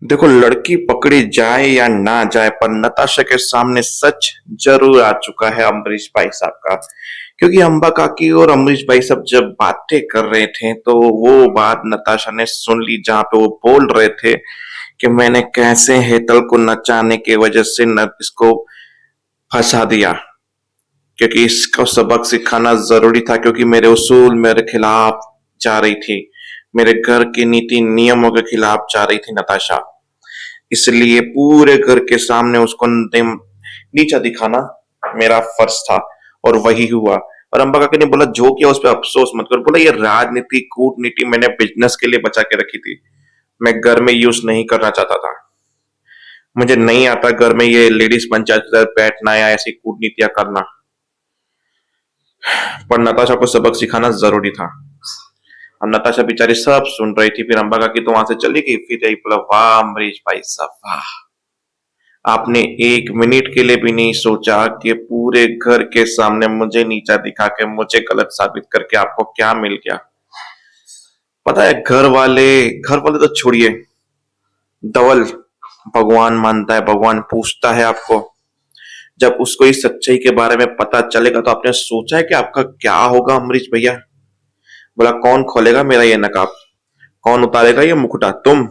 देखो, लड़की पकड़ी जाए या ना जाए पर नताशा के सामने सच जरूर आ चुका है अम्बरीश भाई साहब का। क्योंकि अंबा काकी और अम्बरीश भाई साहब जब बातें कर रहे थे तो वो बात नताशा ने सुन ली, जहां पे वो बोल रहे थे कि मैंने कैसे हेतल को नचाने की वजह से इसको फंसा दिया, क्योंकि इसको सबक सिखाना जरूरी था, क्योंकि मेरे उसूल मेरे खिलाफ जा रही थी, मेरे घर की नीति नियमों के खिलाफ जा रही थी नताशा। इसलिए पूरे घर के सामने उसको नीचा दिखाना मेरा फर्ज था, और वही हुआ। और अंबा काकी ने बोला जो किया उस पर अफसोस मत करो। बोला ये राजनीति कूटनीति मैंने बिजनेस के लिए बचा के रखी थी, मैं घर में यूज नहीं करना चाहता था। मुझे नहीं आता घर में ये लेडीज पंचायत के साथ बैठना या ऐसी कूटनीतियां करना, पर नताशा को सबक सिखाना जरूरी था। और नताशा बेचारी सब सुन रही थी। फिर अंबा काकी तो वहां से चली गई। फिर यही बोला, वाह अमरीश भाई साहब वाह, आपने एक मिनट के लिए भी नहीं सोचा कि पूरे घर के सामने मुझे नीचा दिखा के मुझे गलत साबित करके आपको क्या मिल गया। पता है, घर वाले तो छोड़िए, धवल भगवान मानता है, भगवान पूछता है आपको। जब उसको इस सच्चाई के बारे में पता चलेगा तो आपने सोचा है कि आपका क्या होगा अमरीश भैया? बोला कौन खोलेगा मेरा ये नकाब, कौन उतारेगा ये मुकुटा? तुम।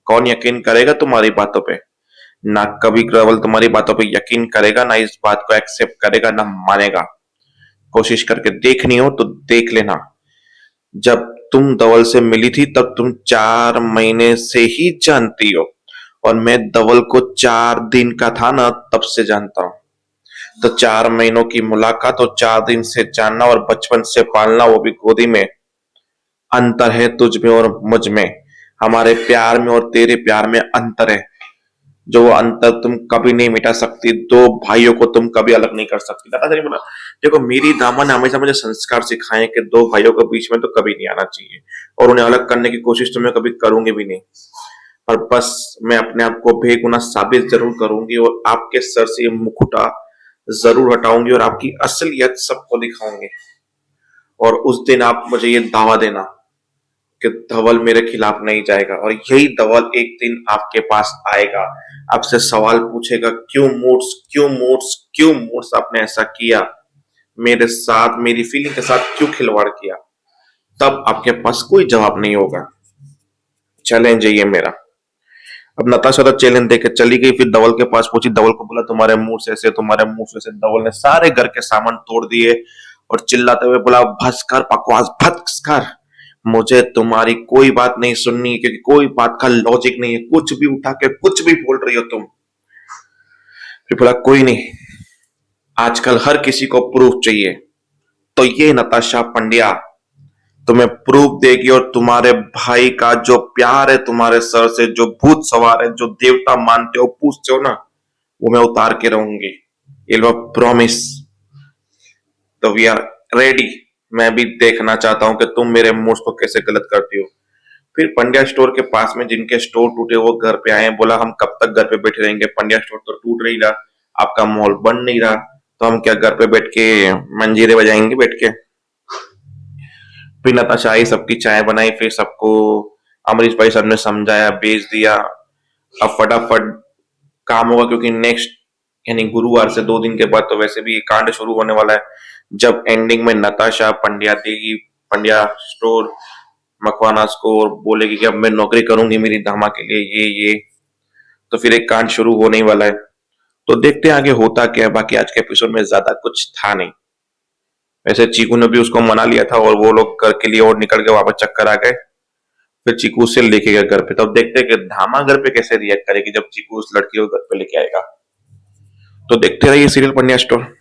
कौन यकीन करेगा तुम्हारी बातों पे? ना कभी केवल तुम्हारी बातों पे यकीन करेगा, ना इस बात को एक्सेप्ट करेगा, ना मानेगा। कोशिश करके देखनी हो तो देख लेना। जब तुम धवल से मिली थी तब तुम 4 महीने से ही जानती हो, और मैं धवल को 4 दिन का था ना तब से जानता हूं। तो 4 महीनों की मुलाकात और 4 दिन से जानना और बचपन से पालना, वो भी गोदी में। अंतर है तुझ में और मुझ में, हमारे प्यार में और तेरे प्यार में अंतर है, जो वो अंतर तुम कभी नहीं मिटा सकती। दो भाइयों को तुम कभी अलग नहीं कर सकती। दादा नहीं बोला, देखो मेरी दामा ने हमेशा मुझे संस्कार सिखाए कि दो भाइयों के बीच में तो कभी नहीं आना चाहिए, और उन्हें अलग करने की कोशिश तो मैं कभी करूंगी भी नहीं। पर बस मैं अपने आप को बेगुनाह साबित जरूर करूंगी, और आपके सर से ये मुकुटा जरूर हटाऊंगी, और आपकी असलियत सबको दिखाऊंगी। और उस दिन आप मुझे ये दावा देना कि धवल मेरे खिलाफ नहीं जाएगा, और यही धवल एक दिन आपके पास आएगा, आपसे सवाल पूछेगा क्यों मूड्स आपने ऐसा किया मेरे साथ, मेरी फीलिंग के साथ क्यों खिलवाड़ किया। तब आपके पास कोई जवाब नहीं होगा। चैलेंज है ये मेरा। अब नताशा तो चैलेंज देके चली गई। फिर धवल के पास पहुंची, धवल को बोला तुम्हारे मुंह से ऐसे, तुम्हारे मुंह से ऐसे। धवल ने सारे घर के सामान तोड़ दिए और चिल्लाते हुए बोला, भस कर बकवास, भस कर, मुझे तुम्हारी कोई बात नहीं सुननी, क्योंकि कोई बात का लॉजिक नहीं है, कुछ भी उठा के कुछ भी बोल रही हो तुम। फिर बोला कोई नहीं, आजकल हर किसी को प्रूफ चाहिए, तो ये नताशा पंड्या तुम्हें प्रूफ देगी, और तुम्हारे भाई का जो प्यार है तुम्हारे सर से, जो भूत सवार है, जो देवता मानते हो पूछते हो ना, वो मैं उतार के रहूंगी। ये लो प्रॉमिस। तो वी आर रेडी। मैं भी देखना चाहता हूं कि तुम मेरे मूड्स को कैसे गलत करती हो। फिर पंड्या स्टोर के पास में जिनके स्टोर टूटे वो घर पे आए। बोला हम कब तक घर पे बैठे रहेंगे, पंड्या स्टोर तो टूट नहीं रहा, आपका मॉल बन नहीं रहा, तो हम क्या घर पे बैठ के मंजीरे बजाएंगे बैठ के? फिर नताशा आई, सबकी चाय बनाई, फिर सबको अमरीश भाई साहब ने समझाया, बेच दिया। अब फटाफट काम होगा, क्योंकि नेक्स्ट यानी गुरुवार से 2 दिन के बाद तो वैसे भी कांड शुरू होने वाला है, जब एंडिंग में नताशा पंड्या देगी पंड्या स्टोर मकवाना को, और बोलेगी कि अब मैं नौकरी करूंगी मेरी दामा के लिए ये। तो फिर एक कांड शुरू होने ही वाला है। तो देखते हैं आगे होता क्या है। बाकी आज के एपिसोड में ज्यादा कुछ था नहीं। वैसे चीकू ने भी उसको मना लिया था, और वो लोग घर के लिए और निकल के वापस चक्कर आ गए। फिर चीकू उसे लेके गया घर पे। तब देखते हैं कि धामा घर पे कैसे रिएक्ट करेगी जब चीकू उस लड़की को घर पे लेके आएगा। तो देखते रहिए सीरियल पंड्या स्टोर।